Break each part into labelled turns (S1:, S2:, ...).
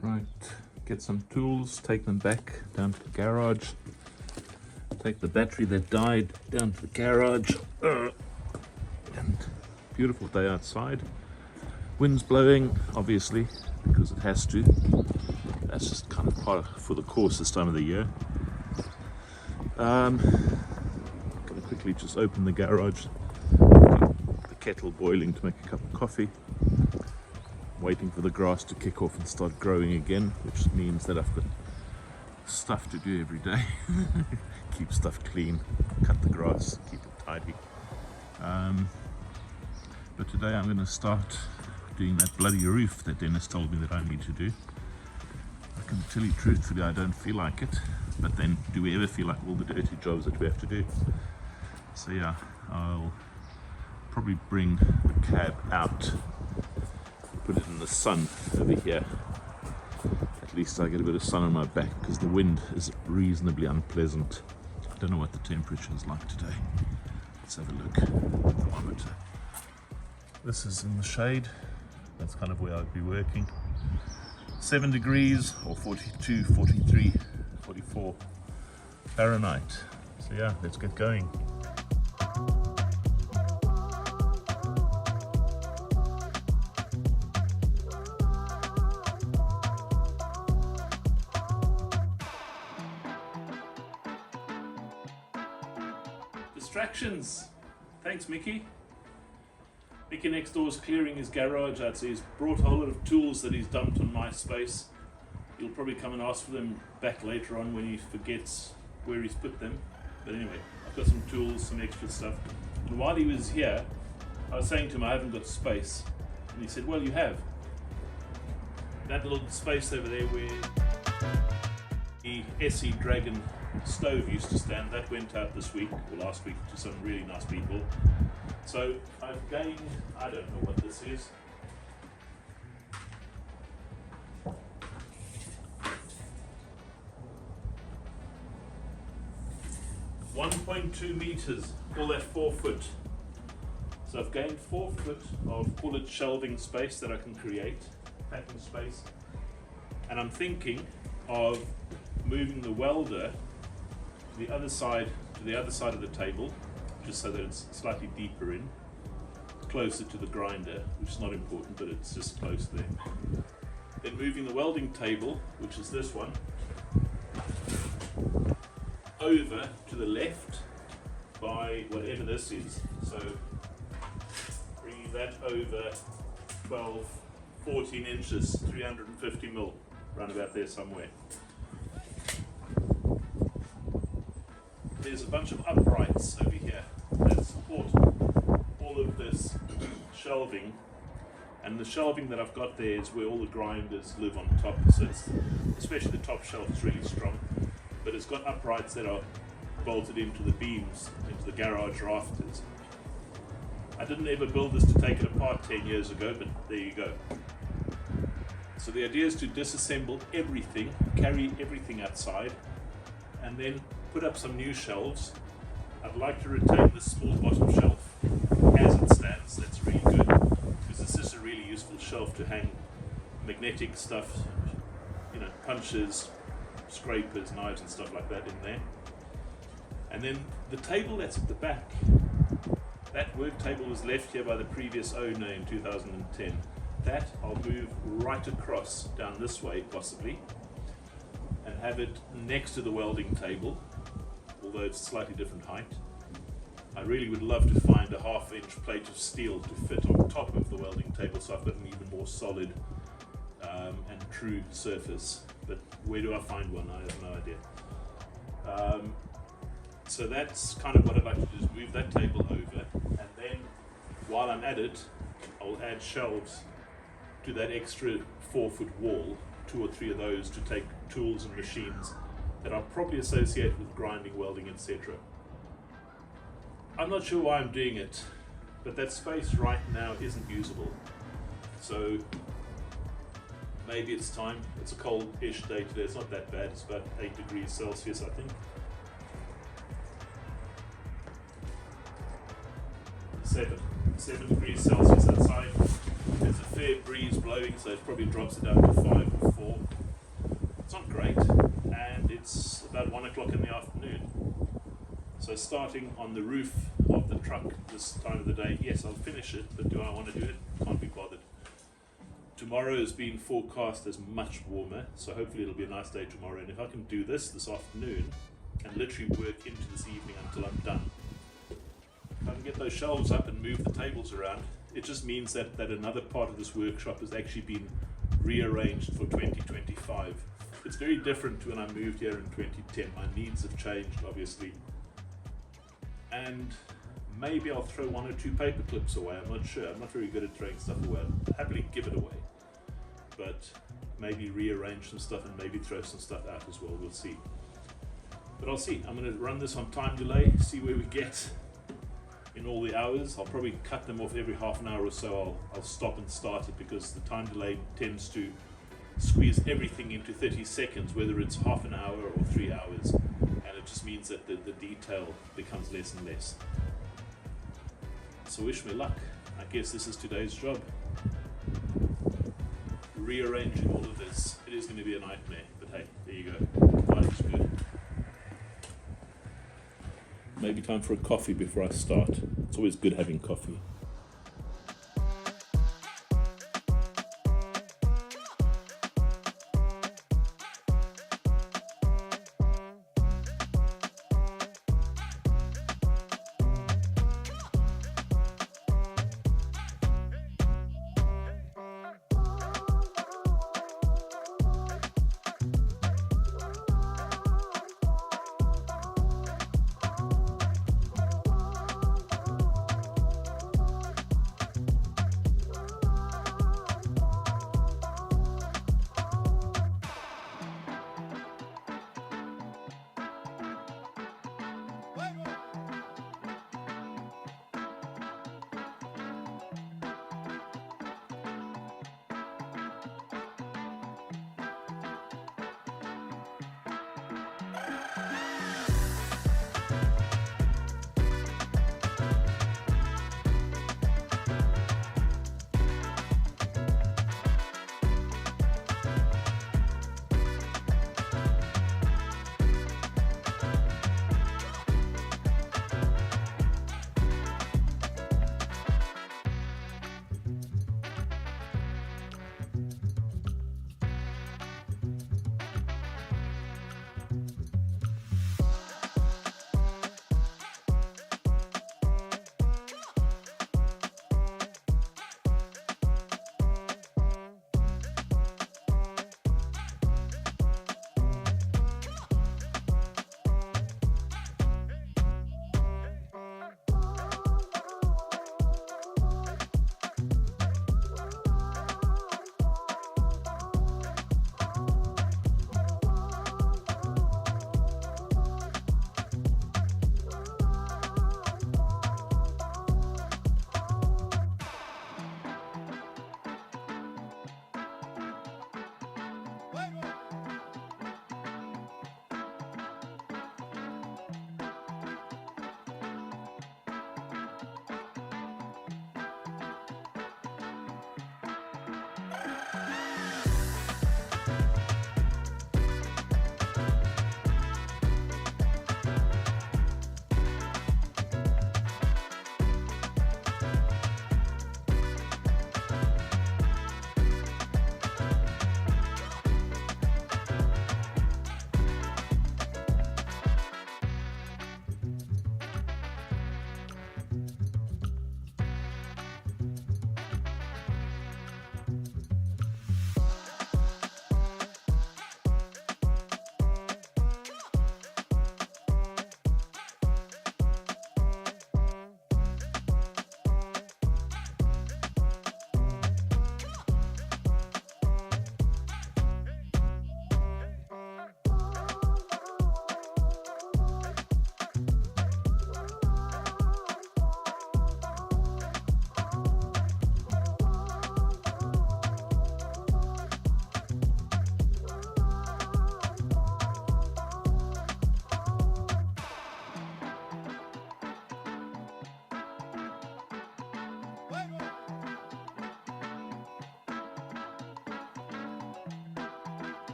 S1: Right, get some tools, take them back down to the garage, take the battery that died down to the garage, and beautiful day outside. Wind's blowing, obviously, because it has to. That's just kind of part of, for the course this time of the year. Gonna quickly just open the garage, the kettle boiling to make a cup of coffee. Waiting for the grass to kick off and start growing again, which means that I've got stuff to do every day. Keep stuff clean, cut the grass, keep it tidy. But today I'm going to start doing that bloody roof that Dennis told me that I need to do. I can tell you truthfully, I don't feel like it, but then do we ever feel like all the dirty jobs that we have to do? So yeah, I'll probably bring the cab out, put it in the sun over here. At least I get a bit of sun on my back because the wind is reasonably unpleasant. I don't know what the temperature is like today. Let's have a look at the thermometer. This is in the shade. That's kind of where I'd be working. 7 degrees or 42, 43, 44 Fahrenheit. So yeah, let's get going. Distractions. Thanks, Mickey. Mickey next door is clearing his garage. I'd say he's brought a whole lot of tools that he's dumped on my space. He'll probably come and ask for them back later on when he forgets where he's put them. But anyway, I've got some tools, some extra stuff. And while he was here, I was saying to him I haven't got space. And he said, well, you have. That little space over there where the SE Dragon stove used to stand, that went out this week or last week to some really nice people. So I've gained, I don't know what this is. .2 meters, call that 4 foot. So I've gained 4 foot of, call it shelving space that I can create, packing space. And I'm thinking of moving the welder to the other side of the table, just so that it's slightly deeper in, closer to the grinder, which is not important, but it's just close there. Then moving the welding table, which is this one, over to the left by whatever this is. So bringing that over 12, 14 inches, 350 mil, round about there somewhere. There's a bunch of uprights over here that support all of this shelving, and the shelving that I've got there is where all the grinders live on top, so it's, especially the top shelf is really strong, but it's got uprights that are bolted into the beams, into the garage rafters. I didn't ever build this to take it apart 10 years ago, but there you go. So the idea is to disassemble everything, carry everything outside, and then put up some new shelves. I'd like to retain this small bottom shelf as it stands. That's really good, because this is a really useful shelf to hang magnetic stuff, you know, punches, scrapers, knives and stuff like that in there. And then the table that's at the back, that work table was left here by the previous owner in 2010. That I'll move right across down this way possibly, and have it next to the welding table, although it's a slightly different height. I really would love to find a 1/2 inch plate of steel to fit on top of the welding table, so I've got an even more solid and true surface. But where do I find one? I have no idea. So that's kind of what I'd like to do, is move that table over, and then while I'm at it, I'll add shelves to that extra 4 foot wall, 2 or 3 of those to take tools and machines that are probably associated with grinding, welding, etc. I'm not sure why I'm doing it, but that space right now isn't usable. So maybe it's time. It's a cold-ish day today. It's not that bad. It's about 8 degrees Celsius, I think. 7 degrees Celsius outside. There's a fair breeze blowing, so it probably drops it down to 5 or 4. It's not great, and it's about 1 o'clock in the afternoon. So starting on the roof of the truck this time of the day, yes, I'll finish it, but do I want to do it? Can't be bothered. Tomorrow is being forecast as much warmer, so hopefully it'll be a nice day tomorrow. And if I can do this afternoon and literally work into this evening until I'm done, if I can get those shelves up and move the tables around, it just means that another part of this workshop has actually been rearranged for 2025. It's very different to when I moved here in 2010. My needs have changed, obviously. And maybe I'll throw 1 or 2 paper clips away. I'm not sure. I'm not very good at throwing stuff away. I'll happily give it away. But maybe rearrange some stuff and maybe throw some stuff out as well. We'll see. But I'll see. I'm going to run this on time delay, see where we get in all the hours. I'll probably cut them off every half an hour or so. I'll stop and start it because the time delay tends to squeeze everything into 30 seconds, whether it's half an hour or 3 hours. And it just means that the detail becomes less and less. So wish me luck. I guess this is today's job. Rearranging all of this. It is going to be a nightmare, but hey, there you go. Life is good. Maybe time for a coffee before I start. It's always good having coffee.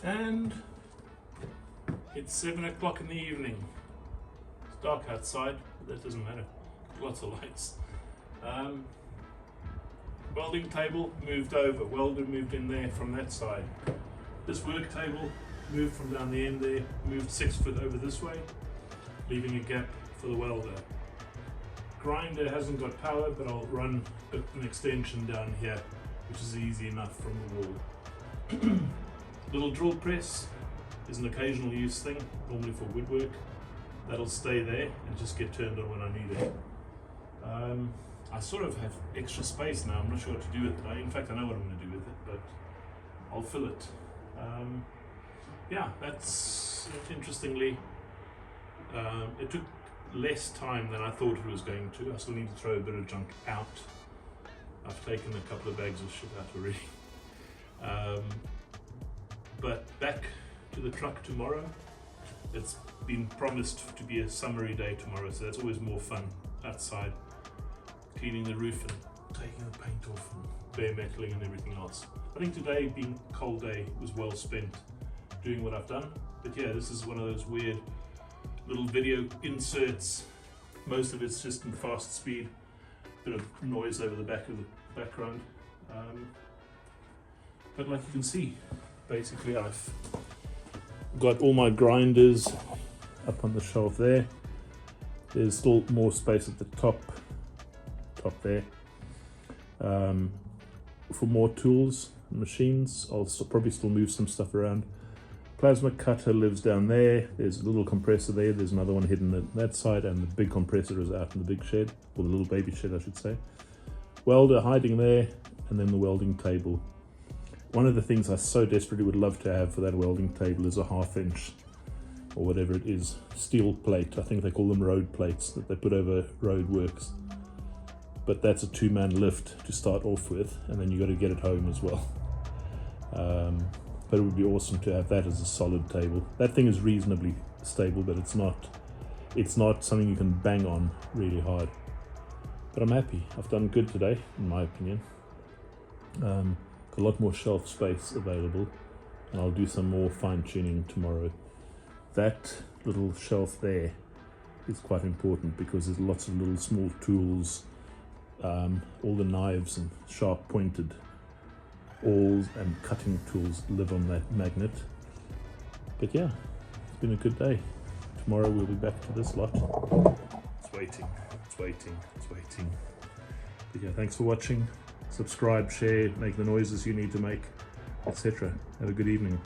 S1: And it's 7 o'clock in the evening. It's dark outside, but that doesn't matter. Lots of lights. Welding table moved over. Welder moved in there from that side. This work table moved from down the end there, moved 6 foot over this way, leaving a gap for the welder. Grinder hasn't got power, but I'll run an extension down here, which is easy enough from the wall. Little drill press is an occasional use thing, normally for woodwork. That'll stay there and just get turned on when I need it. I sort of have extra space now. I'm not sure what to do with it. In fact, I know what I'm going to do with it, but I'll fill it. Yeah, that's interestingly, it took less time than I thought it was going to. I still need to throw a bit of junk out. I've taken a couple of bags of shit out already. But back to the truck tomorrow. It's been promised to be a summery day tomorrow, so that's always more fun outside, cleaning the roof and taking the paint off and bare metaling and everything else. I think today, being a cold day, was well spent doing what I've done. But yeah, this is one of those weird little video inserts. Most of it's just in fast speed, bit of noise over the back of the background. But like you can see, basically I've got all my grinders up on the shelf there. There's still more space at the top there. For more tools and machines, I'll probably still move some stuff around. Plasma cutter lives down there. There's a little compressor there. There's another one hidden at that side, and the big compressor is out in the big shed, or the little baby shed I should say. Welder hiding there, and then the welding table. One of the things I so desperately would love to have for that welding table is a 1/2 inch, or whatever it is, steel plate. I think they call them road plates that they put over road works. But that's a 2-man lift to start off with, and then you got to get it home as well. But it would be awesome to have that as a solid table. That thing is reasonably stable, but it's not something you can bang on really hard. But I'm happy. I've done good today, in my opinion. Got a lot more shelf space available, and I'll do some more fine tuning tomorrow. That little shelf there is quite important because there's lots of little small tools, all the knives and sharp pointed awls and cutting tools live on that magnet. But yeah, it's been a good day. Tomorrow we'll be back to this lot. It's waiting. But yeah, thanks for watching. Subscribe, share, make the noises you need to make, etc. Have a good evening.